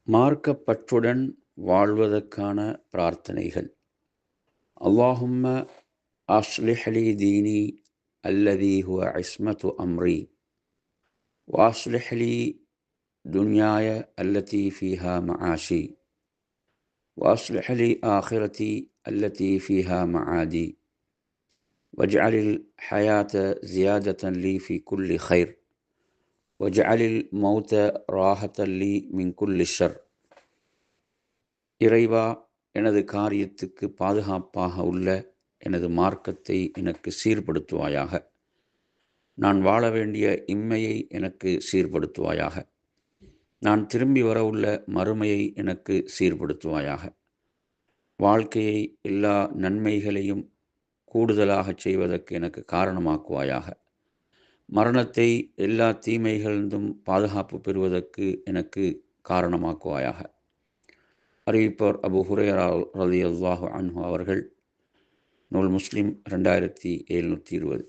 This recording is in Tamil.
மார்க்கப்பற்றுடன் வாழ்வதற்கான பிரார்த்தனைகள். அல்லாஹும்ம அஸ்லிஹ் லி தீனி அல்லதி ஹுவ இஸ்மத்து அம்ரி வாஸ்லிஹ் லி துன்யாய அல்லதி ஃபீஹா மஆஷி வாஸ்லிஹ் லி ஆஹிரதி அல்லதி ஃபீஹா மஆதி வஜ்அலில் ஹயாத ஜியாதத்தன் லி ஃபி குல்லி கைர் வஜ்அலில் மௌத ராஹத்தன் லி மின் குல்லி ஷர். இறைவா, எனது காரியத்துக்கு பாதுகாப்பாக உள்ள எனது மார்க்கத்தை எனக்கு சீர்படுத்துவாயாக. நான் வாழ வேண்டிய இம்மையை எனக்கு சீர்படுத்துவாயாக. நான் திரும்பி வரவுள்ள மறுமையை எனக்கு சீர்படுத்துவாயாக. வாழ்க்கையை எல்லா நன்மைகளையும் கூடுதலாக செய்வதற்கு எனக்கு காரணமாக்குவாயாக. மரணத்தை எல்லா தீமைகளிலிருந்தும் பாதுகாப்பு பெறுவதற்கு எனக்கு காரணமாக்குவாயாக. அறிவிப்பவர் அபு ஹுரைரா ரலியல்லாஹு அன்ஹு அவர்கள். நூல் முஸ்லிம் 2720.